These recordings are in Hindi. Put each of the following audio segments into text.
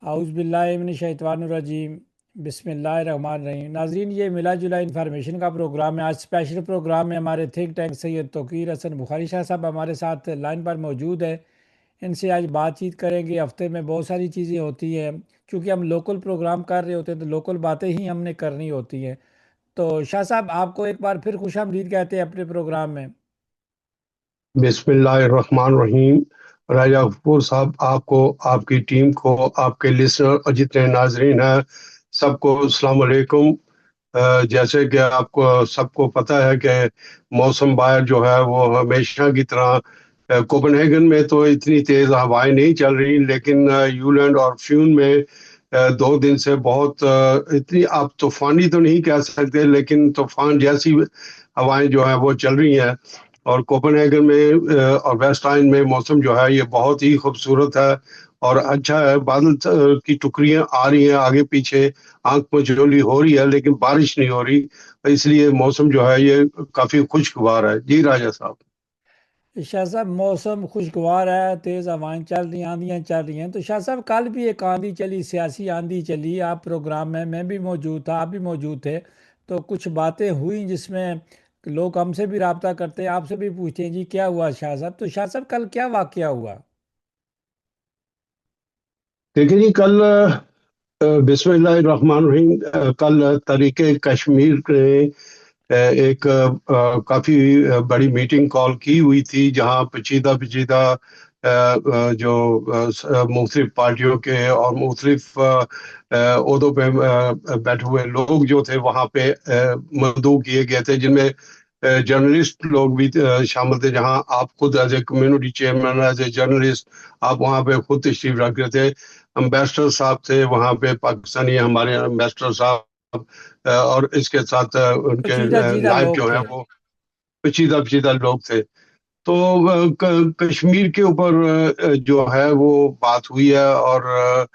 आउज़ुबिल्लाहिमिनश्शैतानिर्रजीम बिस्मिल्लाहिर्रहमानिर्रहीम। नाज़रीन, ये मिला जुला इन्फॉर्मेशन का प्रोग्राम है। आज स्पेशल प्रोग्राम में हमारे थिंक टैंक सैयद तौकीर हसन बुखारी शाह साहब हमारे साथ लाइन पर मौजूद है। इनसे आज बातचीत करेंगे। हफ्ते में बहुत सारी चीज़ें होती हैं, क्योंकि हम लोकल प्रोग्राम कर रहे होते हैं तो लोकल बातें ही हमने करनी होती हैं। तो शाह साहब, आपको एक बार फिर खुशामदीद कहते हैं अपने प्रोग्राम में। बिस्मिल्लाहिर्रहमानिर्रहीम। राजा गफूर साहब, आपको, आपकी टीम को, आपके लिसनर और जितने नाजरीन हैं, सबको अस्सलाम वालेकुम। जैसे कि आपको सबको पता है कि मौसम बाहर जो है वो हमेशा की तरह कोपेनहेगन में तो इतनी तेज हवाएं नहीं चल रही, लेकिन यूलैंड और फ्यून में 2 दिन से बहुत इतनी, आप तूफानी तो नहीं कह सकते, लेकिन तूफान जैसी हवाएं जो है वो चल रही हैं। और कोपेनहेगन में और वेस्ट आइलैंड में मौसम जो है ये बहुत ही खूबसूरत है और अच्छा है। बादल की टुकड़ियां आ रही हैं आगे पीछे, आंख मचोली हो रही है, लेकिन बारिश नहीं हो रही, इसलिए मौसम जो है ये काफी खुशगवार है। जी राजा साहब। शाह साहब, मौसम खुशगवार है, तेज़ हवाएं चल रही, आंधियाँ चल रही हैं। तो शाह साहब, कल भी एक आंधी चली, सियासी आंधी चली। आप प्रोग्राम में, मैं भी मौजूद था, आप भी मौजूद थे। तो कुछ बातें हुई जिसमें लोग हमसे भी रब्ता करते हैं, आपसे भी पूछते हैं जी क्या हुआ शाह साहब। तो शाह साहब, कल क्या वाकया हुआ? देखिए जी, कल बिस्मिल्लाहिर्रहमानिर्रहीम, कल तरीके कश्मीर ने एक काफी बड़ी मीटिंग कॉल की हुई थी, जहां पेचीदा पेचीदा जो मुख्तलिफ पार्टियों के और मुख्तलिफ ओहदों पे बैठे हुए लोग जो थे वहां पे मदऊ किए गए थे, जिनमें जर्नलिस्ट लोग भी शामिल थे। जहां आप खुद as a community chairman, as a journalist, आप वहां पे खुद तशरीफ रख रहे थे। एम्बेसडर साहब थे वहां पे, पाकिस्तानी हमारे एम्बेसडर साहब, और इसके साथ उनके पचीदा चीदा नायब लोग जो है थे। वो पेचीदा पेचीदा लोग थे। तो कश्मीर के ऊपर जो है वो बात हुई है, और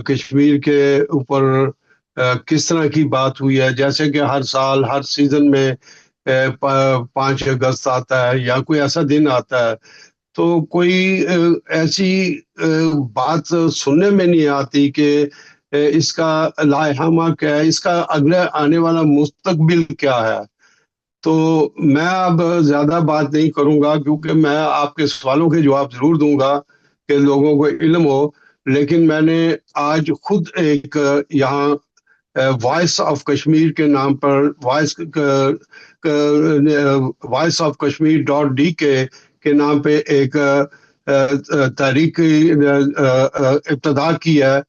कश्मीर के ऊपर किस तरह की बात हुई है। जैसे कि हर साल हर सीजन में 5 अगस्त आता है या कोई ऐसा दिन आता है, तो कोई ऐसी बात सुनने में नहीं आती कि इसका लाइहामा क्या है, इसका अगले आने वाला मुस्तकबिल क्या है। तो मैं अब ज्यादा बात नहीं करूंगा, क्योंकि मैं आपके सवालों के जवाब जरूर दूंगा कि लोगों को इल्म हो। लेकिन मैंने आज खुद एक यहाँ वॉइस ऑफ कश्मीर के नाम पर, वॉइस ऑफ कश्मीर .dk के नाम पे एक तहरीक इब्तदा की है,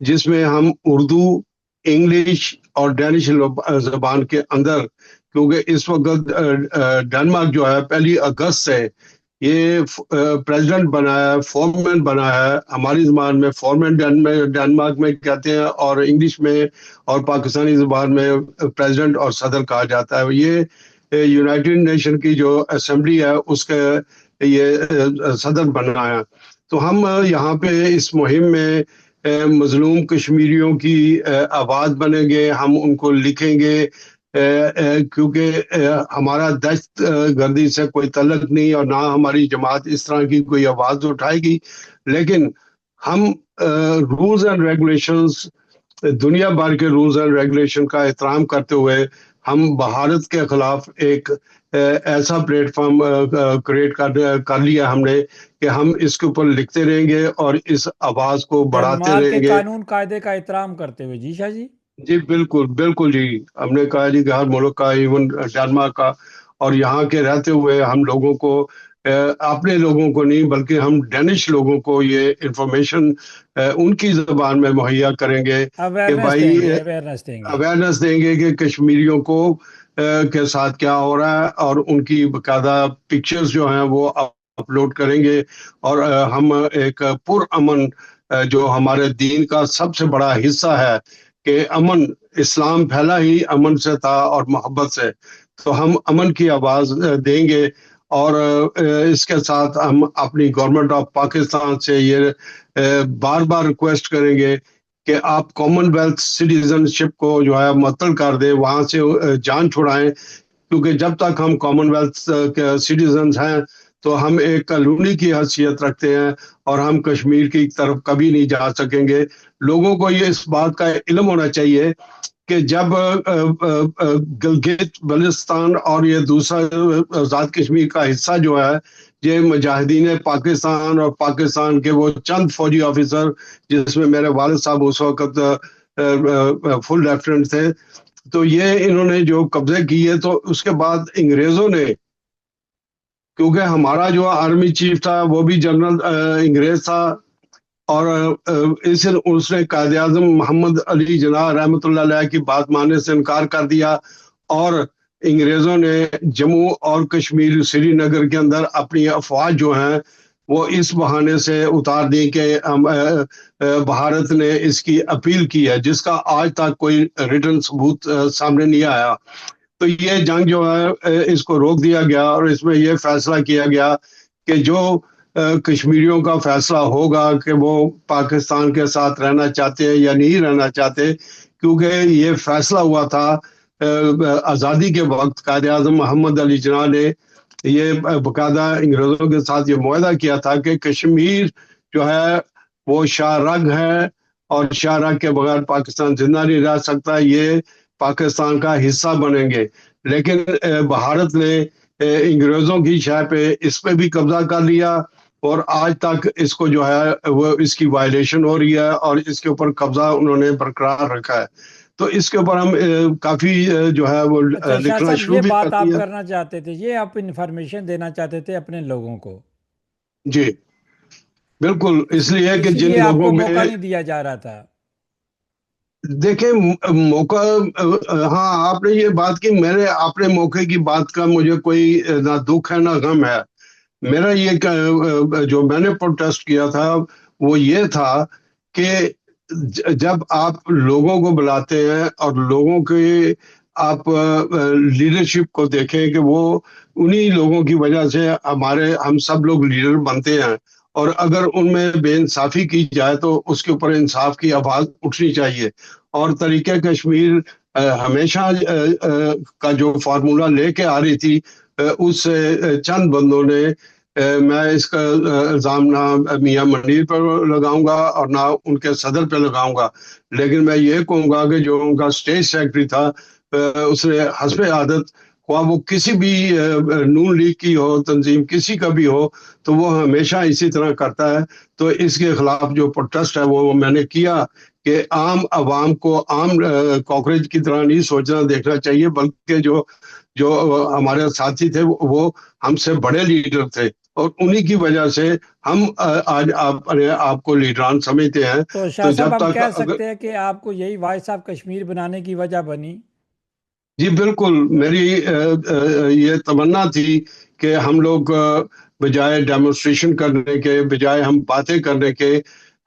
जिसमें हम उर्दू, इंग्लिश और डैनिश जबान के अंदर, क्योंकि इस वक्त डेनमार्क जो है 1 अगस्त से ये प्रेसिडेंट बना है, फॉर्मैन बना है। हमारी ज़बान में फॉर्मैन डेनमार्क में कहते हैं, और इंग्लिश में और पाकिस्तानी ज़बान में प्रेसिडेंट और सदर कहा जाता है। ये यूनाइटेड नेशन की जो असेंबली है उसके ये सदर बना है। तो हम यहाँ पे इस मुहिम में मजलूम कश्मीरियों की आवाज़ बनेंगे, हम उनको लिखेंगे, क्योंकि हमारा दहशत गर्दी से कोई तल्लक नहीं, और ना हमारी जमात इस तरह की कोई आवाज़ उठाएगी। लेकिन हम रूल्स एंड रेगुलेशंस, दुनिया भर के रूल्स एंड रेगुलेशन का एहतराम करते हुए हम भारत के खिलाफ एक ऐसा प्लेटफॉर्म क्रिएट कर लिया हमने कि हम इसके ऊपर लिखते रहेंगे और इस आवाज को बढ़ाते डेनमार्क के रहेंगे। कानून कायदे का एहतराम करते हुए। जी शाह जी। जी बिल्कुल बिल्कुल जी। हमने कहा जी कि हर मुल्क का, इवन डेनमार्क का, और यहाँ के रहते हुए हम लोगों को, अपने लोगों को नहीं बल्कि हम डेनिश लोगों को ये इंफॉर्मेशन उनकी ज़बान में मुहैया करेंगे कि अवेयरनेस भाई, देंगे, अवेयरनेस देंगे। अवेयरनेस देंगे कि कश्मीरियों को के साथ क्या हो रहा है, और उनकी बाकायदा पिक्चर्स जो हैं वो अपलोड करेंगे। और हम एक पुरअमन, जो हमारे दीन का सबसे बड़ा हिस्सा है कि अमन, इस्लाम फैला ही अमन से था और मोहब्बत से, तो हम अमन की आवाज़ देंगे। और इसके साथ हम अपनी गवर्नमेंट ऑफ पाकिस्तान से ये बार बार रिक्वेस्ट करेंगे कि आप कॉमनवेल्थ सिटीजनशिप को जो है मुअत्तल कर दे, वहां से जान छुड़ाएं, क्योंकि जब तक हम कॉमनवेल्थ के सिटीजन हैं तो हम एक कॉलोनी की हैसियत रखते हैं और हम कश्मीर की तरफ कभी नहीं जा सकेंगे। लोगों को ये इस बात का इल्म होना चाहिए कि जब गिलगित बल्तिस्तान और ये दूसरा आज़ाद कश्मीर का हिस्सा जो है, ये मुजाहिदीन पाकिस्तान और पाकिस्तान के वो चंद फौजी ऑफिसर, जिसमें मेरे वालिद साहब उस वक्त फुल लेफ्टिनेंट थे, तो ये इन्होंने जो कब्जे किए, तो उसके बाद अंग्रेजों ने, क्योंकि हमारा जो आर्मी चीफ था वो भी जनरल अंग्रेज था, और इस उसने कायदे आजम मोहम्मद अली जिन्ना रहमतुल्लाह अलैह की बात मानने से इनकार कर दिया, और अंग्रेजों ने जम्मू और कश्मीर श्रीनगर के अंदर अपनी अफवाज जो हैं वो इस बहाने से उतार दी कि भारत ने इसकी अपील की है, जिसका आज तक कोई रिटर्न सबूत सामने नहीं आया। तो ये जंग जो है इसको रोक दिया गया, और इसमें ये फैसला किया गया कि जो कश्मीरियों का फैसला होगा कि वो पाकिस्तान के साथ रहना चाहते हैं या नहीं रहना चाहते, क्योंकि ये फैसला हुआ था आज़ादी के वक्त। कायदे आज़म मोहम्मद अली जिन्ना ने ये बाकायदा अंग्रेज़ों के साथ ये मुआहदा किया था कि कश्मीर जो है वो शाहरग है, और शाहरग के बगैर पाकिस्तान जिंदा नहीं रह सकता, ये पाकिस्तान का हिस्सा बनेंगे। लेकिन भारत ने अंग्रेज़ों की शय पे इस पे भी कब्जा कर लिया, और आज तक इसको जो है वो इसकी वायलेशन हो रही है, और इसके ऊपर कब्जा उन्होंने बरकरार रखा है। तो इसके ऊपर हम काफी जो है वो अच्छा शाह लिखना साहब, शुरू ये भी बात कर आप दिया। करना चाहते थे, ये आप इंफॉर्मेशन देना चाहते थे अपने लोगों को, जी बिल्कुल, इसलिए कि जिन इसीलिए लोगों आपको मौका में, नहीं दिया जा रहा था। देखें, मौका, हाँ आपने ये बात की, मैंने अपने मौके की बात का मुझे कोई ना दुख है ना गम है। मेरा ये जो मैंने प्रोटेस्ट किया था वो ये था कि जब आप लोगों को बुलाते हैं और लोगों के आप लीडरशिप को देखें कि वो उन्हीं लोगों की वजह से हम सब लोग लीडर बनते हैं, और अगर उनमें बेइंसाफी की जाए तो उसके ऊपर इंसाफ की आवाज उठनी चाहिए। और तरीके कश्मीर हमेशा का जो फार्मूला लेके आ रही थी, उससे चंद बंदों ने, मैं इसका इल्ज़ाम ना मियां मनीर पर लगाऊंगा और ना उनके सदर पर लगाऊंगा, लेकिन मैं ये कहूंगा कि जो उनका स्टेट सेक्रेटरी था, उसने हस्बे आदत, ख्वाह वो किसी भी नून लीग की हो तंजीम, किसी का भी हो, तो वो हमेशा इसी तरह करता है। तो इसके खिलाफ जो प्रोटेस्ट है वो मैंने किया कि आम आवाम को आम कॉकरोच की तरह नहीं सोचना देखना चाहिए, बल्कि जो जो हमारे साथी थे वो हमसे बड़े लीडर थे, और उन्हीं की वजह से हम आज अपने आप को लीडरान समझते हैं। तो शाह तो साहब, जब हम तक कह अगर, सकते हैं कि आपको यही वॉइस ऑफ कश्मीर बनाने की वजह बनी। जी बिल्कुल, मेरी ये तमन्ना थी कि हम लोग बजाय डेमोन्स्ट्रेशन करने के, बजाय हम बातें करने के,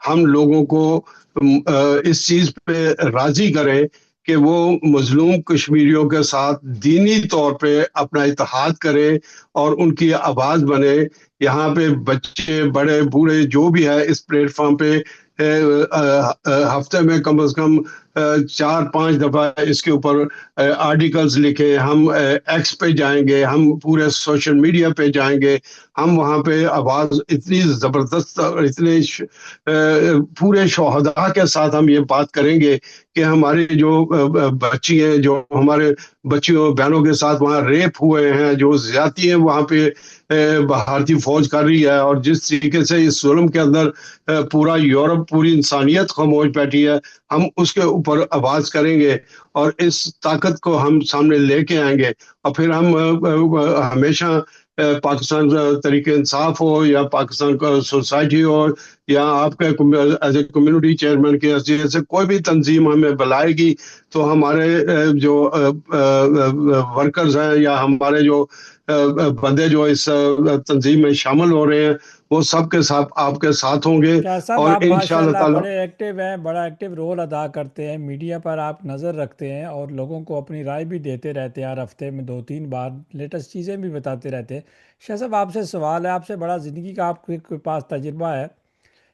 हम लोगों को इस चीज पे राजी करें कि वो मजलूम कश्मीरियों के साथ दीनी तौर पे अपना इत्तेहाद करें और उनकी आवाज बने। यहाँ पे बच्चे बड़े बूढ़े जो भी है इस प्लेटफॉर्म पे हफ्ते में कम से कम 4-5 दफा इसके ऊपर आर्टिकल्स लिखे, हम एक्स पे जाएंगे, हम पूरे सोशल मीडिया पे जाएंगे, हम वहाँ पे आवाज इतनी जबरदस्त और इतने पूरे शोहदा के साथ हम ये बात करेंगे कि हमारी जो बच्ची हैं, जो हमारे बच्चियों बहनों के साथ वहाँ रेप हुए हैं, जो ज्यादती है वहाँ पे भारतीय फौज कर रही है, और जिस तरीके से इस जुल्म के अंदर पूरा यूरोप, पूरी इंसानियत खामोश बैठी है, हम उसके ऊपर आवाज करेंगे और इस ताकत को हम सामने लेके आएंगे। और फिर हम हमेशा पाकिस्तान तरीके इंसाफ हो या पाकिस्तान का सोसाइटी हो या आपके एज ए कम्युनिटी चेयरमैन की हैसियत से कोई भी तंजीम हमें बुलाएगी, तो हमारे जो वर्कर्स हैं या हमारे जो बंदे जो इस तंजीम में शामिल हो रहे हैं, वो सब के साथ आपके साथ होंगे। शाह साहब, और आप इंशाअल्लाह माशाल्लाह ताला, बड़े एक्टिव हैं, बड़ा एक्टिव रोल अदा करते हैं, मीडिया पर आप नज़र रखते हैं और लोगों को अपनी राय भी देते रहते हैं, हर हफ्ते में 2-3 बार लेटेस्ट चीज़ें भी बताते रहते हैं। शाह साहब, आपसे सवाल है, आपसे बड़ा ज़िंदगी का आपके पास तजुर्बा है।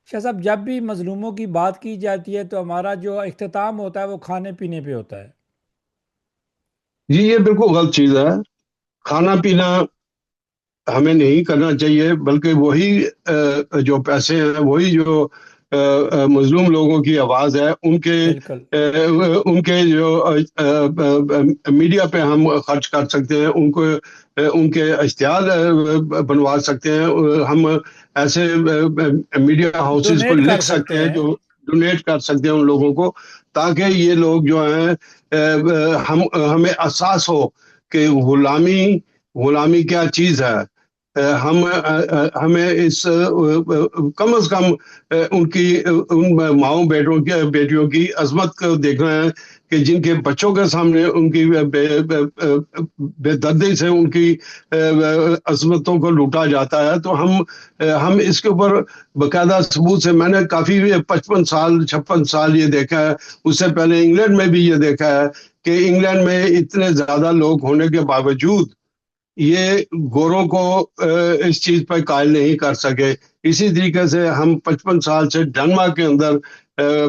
शाह साहब, जब भी मज़लूमों की बात की जाती है तो हमारा जो इख्तिताम होता है वो खाने पीने पे होता है। जी ये बिल्कुल गलत चीज है। खाना पीना हमें नहीं करना चाहिए, बल्कि वही जो पैसे हैं, वही जो मजलूम लोगों की आवाज है, बिल्कुल। उनके जो मीडिया पे हम खर्च कर सकते हैं, उनके इश्तिहार बनवा सकते हैं। हम ऐसे मीडिया हाउसेस को डोनेट लिख कर सकते सकते हैं हैं। जो डोनेट कर सकते हैं उन लोगों को, ताकि ये लोग जो हैं हमें एहसास हो कि गुलामी क्या चीज है। हमें इस कम से कम उन माओ बेटियों की अजमत को देखना है कि जिनके बच्चों के सामने उनकी बेदर्दी से उनकी अजमतों को लूटा जाता है। तो हम इसके ऊपर बकायदा सबूत से, मैंने काफी 55 साल ये देखा है, उससे पहले इंग्लैंड में भी ये देखा है कि इंग्लैंड में इतने ज्यादा लोग होने के बावजूद ये गोरों को इस चीज पर कायल नहीं कर सके। इसी तरीके से हम 55 साल से डेनमार्क के अंदर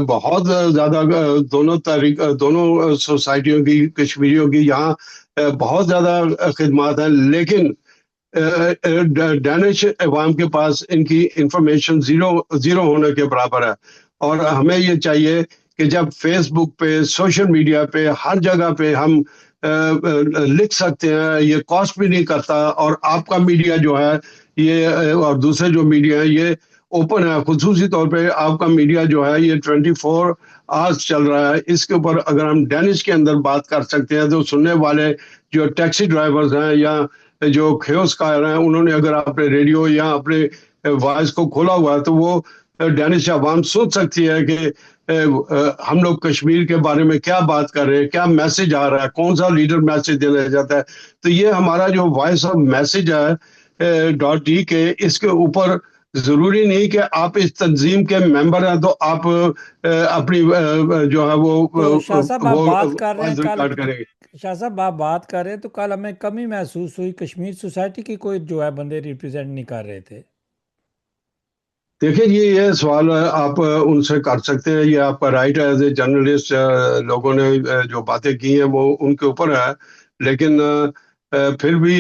बहुत ज्यादा दोनों सोसाइटियों की, कश्मीरियों की यहाँ बहुत ज्यादा खिदमत है, लेकिन डैनिश अवाम के पास इनकी इंफॉर्मेशन जीरो जीरो होने के बराबर है। और हमें ये चाहिए कि जब फेसबुक पे, सोशल मीडिया पे, हर जगह पे हम लिख सकते हैं, ये कॉस्ट भी नहीं करता, और आपका मीडिया जो है ये और दूसरे जो मीडिया है ये ओपन है। खुसूसी तौर पे आपका मीडिया जो है ये 24 आवर्स चल रहा है। इसके ऊपर अगर हम डेनिश के अंदर बात कर सकते हैं, तो सुनने वाले जो टैक्सी ड्राइवर्स हैं या जो कियोस्कर हैं, उन्होंने अगर अपने रेडियो या अपने वॉइस को खोला हुआ है, तो वो डेनिश अवाम सोच सकती है कि हम लोग कश्मीर के बारे में क्या बात कर रहे हैं, क्या मैसेज आ रहा है, कौन सा लीडर मैसेज देना चाहता है। तो ये हमारा जो वॉइस ऑफ मैसेज है .डी के, इसके ऊपर जरूरी नहीं कि आप इस तंजीम के मेंबर हैं तो आप अपनी जो है तो शाह साहब आप वो बात कर रहे हैं वॉइस कल, रिकॉर्ड करेंगे। शाह साहब आप बात कर रहे हैं तो कल हमें कमी महसूस हुई, कश्मीर सोसाइटी की कोई जो है बंदे रिप्रेजेंट नहीं कर रहे थे। देखिए जी, ये सवाल आप उनसे कर सकते हैं, ये आपका राइट है। एज ए जर्नलिस्ट लोगों ने जो बातें की हैं वो उनके ऊपर है, लेकिन फिर भी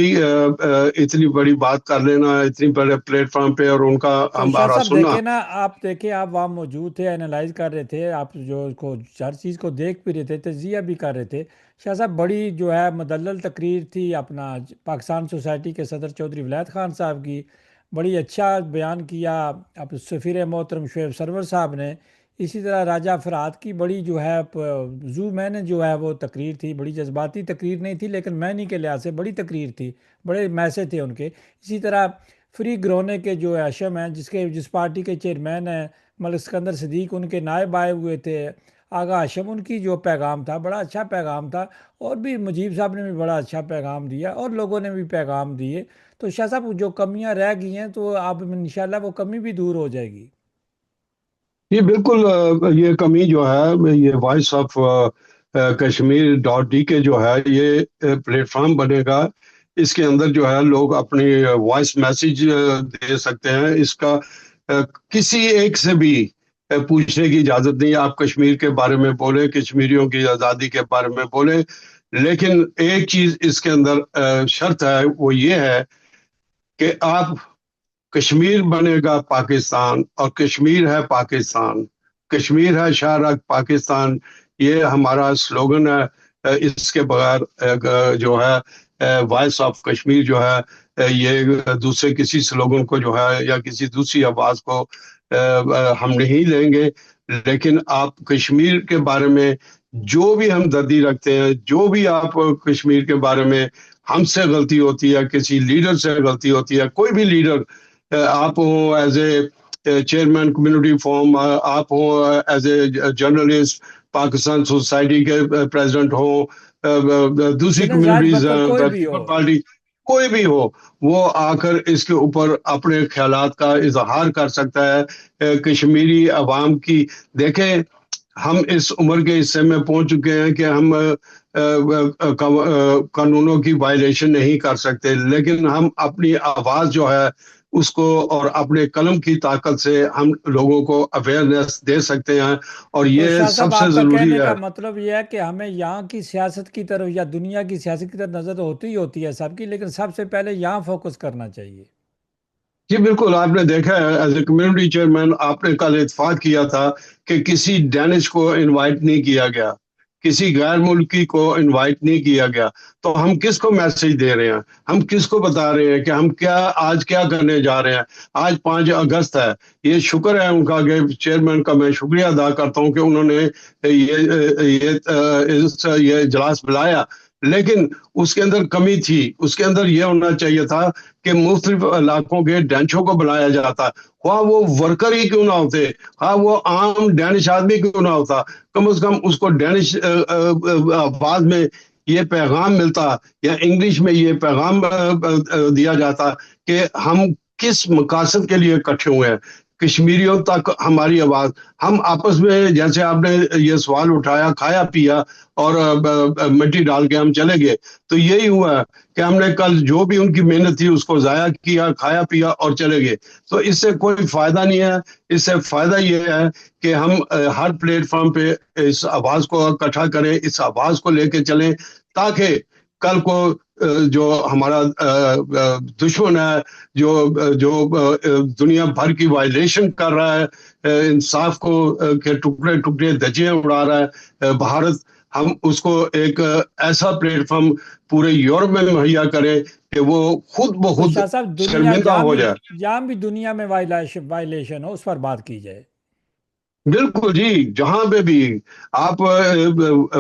इतनी बड़ी बात कर लेना इतनी बड़े प्लेटफॉर्म पे और उनका तो शाह हमारा साहब सुनना। देखे ना, आप देखे, आप वहाँ मौजूद थे, एनालाइज कर रहे थे, आप जो को हर चीज़ को देख भी रहे थे, तजिया भी कर रहे थे। शाह साहब बड़ी जो है मुदल्लल तकरीर थी अपना पाकिस्तान सोसाइटी के सदर चौधरी विलायत खान साहब की। बड़ी अच्छा बयान किया अब सफ़ीर मोहतरम शुएब सरवर साहब ने। इसी तरह राजा फरहाद की बड़ी जो है जू मैंने जो है वो तकरीर थी, बड़ी जज्बाती तकरीर नहीं थी लेकिन मैनी के लिहाज से बड़ी तकरीर थी, बड़े मैसेज थे उनके। इसी तरह फ्री ग्रोने के जो हशम हैं, जिस पार्टी के चेयरमैन हैं मलिक सिकंदर सदीक, उनके नायब आए हुए थे आगा हशम, उनकी जो पैगाम था बड़ा अच्छा पैगाम था। और भी मुजीब साहब ने भी बड़ा अच्छा पैगाम दिया और लोगों ने भी पैगाम दिए। तो शाह साहब जो कमियां रह गई हैं तो अब इंशाल्लाह वो कमी भी दूर हो जाएगी। ये बिल्कुल ये कमी जो है, ये वॉइस ऑफ कश्मीर .डी के जो है ये प्लेटफॉर्म बनेगा। इसके अंदर जो है लोग अपनी वॉइस मैसेज दे सकते हैं। इसका किसी एक से भी पूछने की इजाजत नहीं है। आप कश्मीर के बारे में बोले, कश्मीरियों की आज़ादी के बारे में बोले, लेकिन एक चीज इसके अंदर शर्त है, वो ये है कि आप, कश्मीर बनेगा पाकिस्तान और कश्मीर है पाकिस्तान, कश्मीर है शाहराग पाकिस्तान, ये हमारा स्लोगन है। इसके बगैर जो है वॉइस ऑफ कश्मीर जो है ये दूसरे किसी स्लोगन को जो है या किसी दूसरी आवाज को हम नहीं लेंगे। लेकिन आप कश्मीर के बारे में जो भी हम दर्दी रखते हैं, जो भी आप कश्मीर के बारे में हमसे गलती होती है, किसी लीडर से गलती होती है, कोई भी लीडर, आप हो as a chairman community forum, आप हो as a journalist, Pakistan society के प्रेसिडेंट हो, दूसरी जनरल राज कम्युनिटीज, बकर कोई भी हो। पीपल पार्टी, कोई भी हो, वो आकर इसके ऊपर अपने ख्यालात का इजहार कर सकता है। कश्मीरी अवाम की, देखें, हम इस उम्र के हिस्से में पहुंच चुके हैं कि हम कानूनों की वायलेशन नहीं कर सकते, लेकिन हम अपनी आवाज जो है उसको और अपने कलम की ताकत से हम लोगों को अवेयरनेस दे सकते हैं, और तो ये शाह साहब, सबसे आपका ज़रूरी कहने है। का मतलब यह है कि हमें यहाँ की सियासत की तरफ या दुनिया की सियासत की तरफ नज़र होती ही होती है सबकी, लेकिन सबसे पहले यहाँ फोकस करना चाहिए। जी बिल्कुल, आपने देखा है एज ए कम्युनिटी चेयरमैन, आपने कल इत्तेफाक किया था कि किसी डैनिश को इनवाइट नहीं किया गया, किसी गैर मुल्की को इनवाइट नहीं किया गया। तो हम किसको मैसेज दे रहे हैं, हम किसको बता रहे हैं कि हम क्या आज क्या करने जा रहे हैं? आज 5 अगस्त है। ये शुक्र है उनका कि चेयरमैन का मैं शुक्रिया अदा करता हूँ कि उन्होंने ये इजलास बुलाया, लेकिन उसके अंदर कमी थी। उसके अंदर ये होना चाहिए था कि मुख्तलिफ इलाकों के डेंचों को बुलाया जाता, वहाँ वो वर्कर ही क्यों ना होते, हाँ वो आम डैनिश आदमी क्यों ना होता, कम से कम उसको डैनिश आवाज में ये पैगाम मिलता, या इंग्लिश में ये पैगाम दिया जाता कि हम किस मकासद के लिए इकट्ठे हुए हैं, कश्मीरियों तक हमारी आवाज। हम आपस में, जैसे आपने ये सवाल उठाया, खाया पिया और मिट्टी डाल के हम चले गए, तो यही हुआ कि हमने कल जो भी उनकी मेहनत थी उसको जाया किया, खाया पिया और चले गए। तो इससे कोई फायदा नहीं है। इससे फायदा ये है कि हम हर प्लेटफॉर्म पे इस आवाज को इकट्ठा करें, इस आवाज को लेके चलें, ताकि कल को जो हमारा दुश्मन है, जो जो दुनिया भर की वायलेशन कर रहा है, इंसाफ को के टुकड़े टुकड़े धज्जियां उड़ा रहा है, भारत, हम उसको एक ऐसा प्लेटफॉर्म पूरे यूरोप में मुहैया करें कि वो खुद ब तो खुद शाह साहब, दुनिया शर्मिंदा हो जाए। जहाँ भी दुनिया में वायलेशन हो, उस पर बात की जाए। बिल्कुल जी, जहां पे भी आप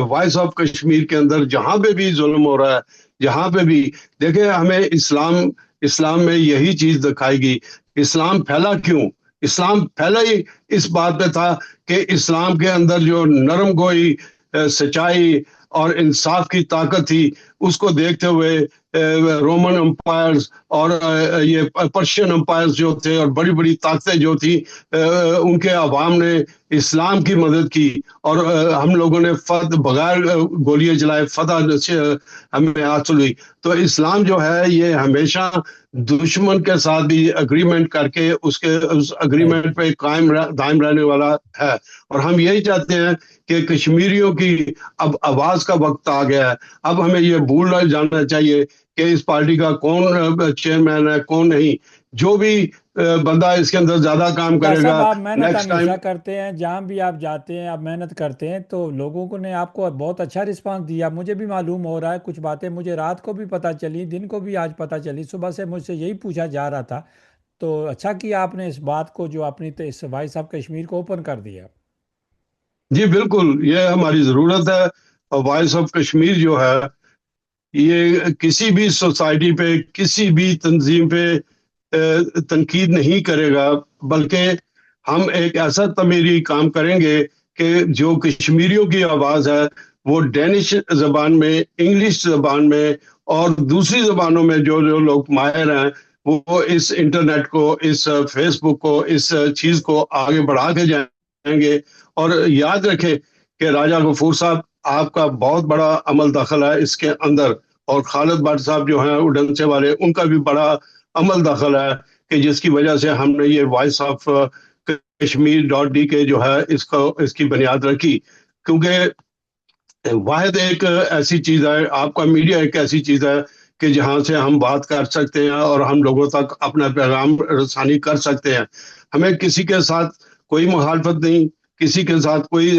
वॉइस ऑफ कश्मीर के अंदर जहां पे भी जुल्म हो रहा है, जहां पे भी देखे, हमें इस्लाम इस्लाम में यही चीज दिखाएगी। इस्लाम फैला क्यों? इस्लाम फैला ही इस बात पे था कि इस्लाम के अंदर जो नरम गोई, सच्चाई और इंसाफ की ताकत थी, उसको देखते हुए रोमन एम्पायर्स और ये पर्शियन एम्पायर्स जो थे और बड़ी बड़ी ताकतें जो थी, उनके अवाम ने इस्लाम की मदद की, और हम लोगों ने बगैर गोलियां चलाए फतह हमें हासिल हुई। तो इस्लाम जो है ये हमेशा दुश्मन के साथ भी अग्रीमेंट करके उसके उस राइट। अग्रीमेंट पे दायम रहने वाला है। और हम यही चाहते हैं कि कश्मीरियों की अब आवाज का वक्त आ गया है। अब हमें ये भूल जाना चाहिए कि इस पार्टी का कौन चेयरमैन है, कौन नहीं। जो भी बंदा इसके अंदर ज्यादा काम शाह साहब, करेगा, आप मेहनत नेक्स्ट टाइम। हमेशा करते हैं, जहाँ भी आप जाते हैं आप मेहनत करते हैं, तो लोगों को ने आपको बहुत अच्छा रिस्पांस दिया। मुझे भी मालूम हो रहा है, कुछ बातें मुझे रात को भी पता चली, दिन को भी आज पता चली, सुबह से मुझसे यही पूछा जा रहा था। तो अच्छा किया आपने इस बात को, जो अपनी तो इस भाई साहब कश्मीर को ओपन कर दिया। जी बिल्कुल, ये हमारी जरूरत है। और वॉइस ऑफ कश्मीर जो है, ये किसी भी सोसाइटी पे, किसी भी तंजीम पे तनकीद नहीं करेगा, बल्कि हम एक ऐसा तमीरी काम करेंगे कि जो कश्मीरियों की आवाज़ है वो डेनिश ज़बान में, इंग्लिश ज़बान में और दूसरी ज़बानों में जो जो लोग माहिर हैं, वो इस इंटरनेट को, इस फेसबुक को, इस चीज़ को आगे बढ़ा के जाएंगे। और याद रखें कि राजा गफूर साहब, आपका बहुत बड़ा अमल दखल है इसके अंदर, और खालिद भट्ट साहब जो हैं उडनचे वाले, उनका भी बड़ा अमल दखल है कि जिसकी वजह से हमने ये वॉइस ऑफ कश्मीर.डी के जो है इसको इसकी बुनियाद रखी। क्योंकि वाहिद एक ऐसी चीज है, आपका मीडिया एक ऐसी चीज है कि जहां से हम बात कर सकते हैं और हम लोगों तक अपना पैगाम रसानी कर सकते हैं। हमें किसी के साथ कोई मुखालफत नहीं, किसी के साथ कोई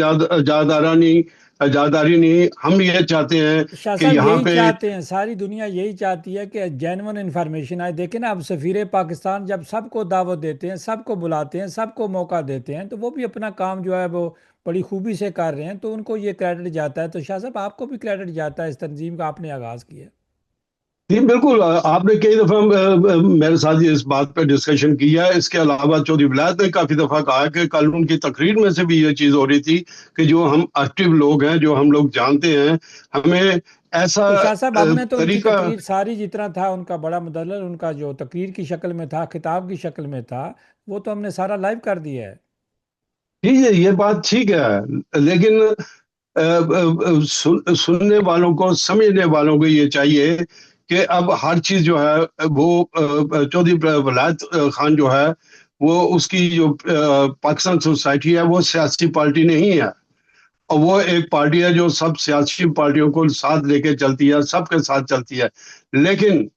आजादारी नहीं। हम ये चाहते हैं शाह कि साहब, यहाँ यही पे। चाहते हैं, सारी दुनिया यही चाहती है कि जेन्युइन इन्फॉर्मेशन आए। देखें ना, अब सफ़ीर पाकिस्तान जब सबको दावत देते हैं, सबको बुलाते हैं, सबको मौका देते हैं, तो वो भी अपना काम जो है वो बड़ी खूबी से कर रहे हैं, तो उनको ये क्रेडिट जाता है। तो शाह साहब, आपको भी क्रेडिट जाता है, इस तंजीम का आपने आगाज़ किया। जी बिल्कुल, आपने कई दफा मेरे साथ ये इस बात पे डिस्कशन किया है। इसके अलावा चौधरी विलायत ने काफी दफा कहा कि कल उनकी तकरीर में से भी ये चीज हो रही थी कि जो हम एक्टिव लोग हैं, जो हम लोग जानते हैं, हमें ऐसा तो शाह साहब, हमने तो उनकी तरीका। तकरीर सारी, जितना था उनका बड़ा मुदल्लल, उनका जो तकरीर की शक्ल में था, खिताब की शक्ल में था, वो तो हमने सारा लाइव कर दिया है। ठीक है, ये बात ठीक है, लेकिन सुनने वालों को, समझने वालों को ये चाहिए कि अब हर चीज जो है वो चौधरी वलायत खान जो है वो उसकी जो पाकिस्तान सोसाइटी है वो सियासी पार्टी नहीं है, और वो एक पार्टी है जो सब सियासी पार्टियों को साथ लेके चलती है, सबके साथ चलती है। लेकिन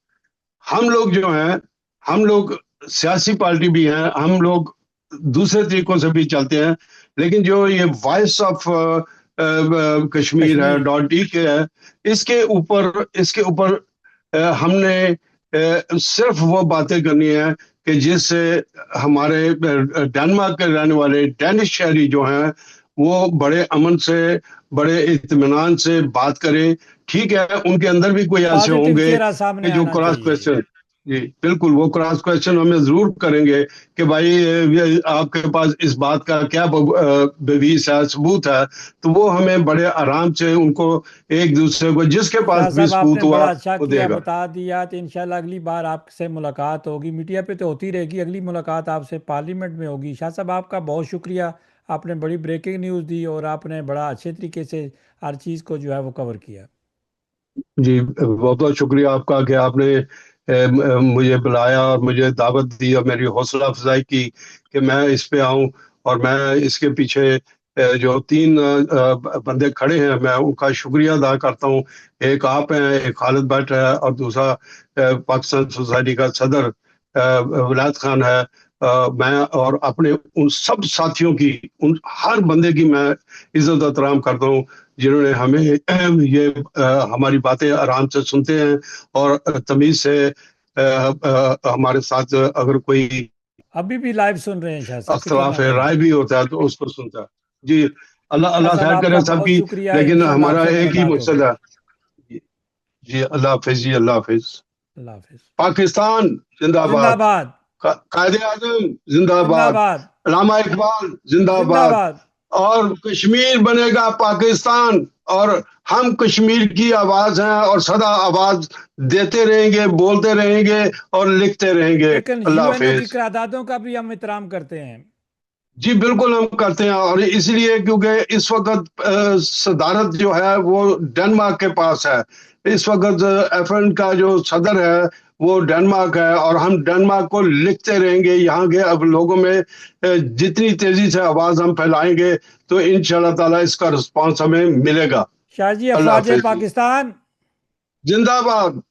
हम लोग जो हैं, हम लोग सियासी पार्टी भी हैं, हम लोग दूसरे तरीकों से भी चलते हैं, लेकिन जो ये वॉइस ऑफ कश्मीर है, कश्मीर .डी के है, इसके ऊपर हमने सिर्फ वो बातें करनी है कि जिससे हमारे डेनमार्क के रहने वाले डेनिश शहरी जो हैं वो बड़े अमन से, बड़े इत्मीनान से बात करें। ठीक है, उनके अंदर भी कोई ऐसे पॉजिटिव होंगे चेहरा सामने कि जो आना क्रॉस चाहिए। क्वेश्चन, जी बिल्कुल, वो क्रॉस क्वेश्चन हमें जरूर करेंगे कि भाई ये आपके पास इस बात का क्या बेवीस है, सबूत है, तो वो हमें बड़े आराम से उनको, एक दूसरे को जिसके पास शाह भी साहब सबूत आपने हुआ बड़ा अच्छा वो किया, देगा। बता दिया। तो इंशाल्लाह अगली बार आपसे मुलाकात होगी, मीडिया पे तो होती रहेगी, अगली मुलाकात आपसे पार्लियामेंट में होगी। शाह साहब आपका बहुत शुक्रिया, आपने बड़ी ब्रेकिंग न्यूज़ दी और आपने बड़ा अच्छे तरीके से हर चीज़ को जो है वो कवर किया। जी बहुत बहुत शुक्रिया आपका कि आपने मुझे बुलाया और मुझे दावत दी और मेरी हौसला अफजाई की कि मैं इस पे आऊं। और मैं इसके पीछे जो तीन बंदे खड़े हैं, मैं उनका शुक्रिया अदा करता हूं। एक आप हैं, एक खालिद भट्ट है, और दूसरा पाकिस्तान सोसाइटी का सदर वलायत खान है। मैं और अपने उन सब साथियों की, उन हर बंदे की मैं इज्जत एहतराम करता हूँ जिन्होंने हमें ये हमारी बातें आराम से सुनते हैं और तमीज से हमारे साथ अगर कोई अभी भी लाइव सुन रहे हैं शाह साहब, फिक्र ना अख्तलाफ है, करें। राय भी होता है, तो उसको सुनता है। जी, अल्लाह शाह अल्लाह साहब खैर करे आपका बहुत सबकी। शुक्रिया, लेकिन इंशाल्लाह हमारा आपसे एक ही मुलाकात मकसद होगी। है। जी, जी अल्लाह हाफिज, जी अल्लाह हाफिज। अल्लाह हाफिज। पाकिस्तान जिंदाबाद, जिंदाबाद। कायदे आजम जिंदाबाद, जिंदाबाद। अल्लामा इकबाल जिंदाबाद। जिंदाबाद। और कश्मीर बनेगा पाकिस्तान, और हम कश्मीर की आवाज हैं और सदा आवाज देते रहेंगे, बोलते रहेंगे और लिखते रहेंगे। लेकिन अल्लाह यूएनओ की हाफिज। करारदादों का भी हम एहतराम करते हैं। जी बिल्कुल हम करते हैं, और इसलिए क्योंकि इस वक्त सदारत जो है वो डेनमार्क के पास है। इस वक्त एफएन का जो सदर है वो डेनमार्क है, और हम डेनमार्क को लिखते रहेंगे। यहाँ के अब लोगों में जितनी तेजी से आवाज हम फैलाएंगे तो इंशाल्लाह ताला इसका रिस्पांस हमें मिलेगा। शाह जी, अल्लाह अफवाज हाफिज जी, पाकिस्तान। जिंदाबाद।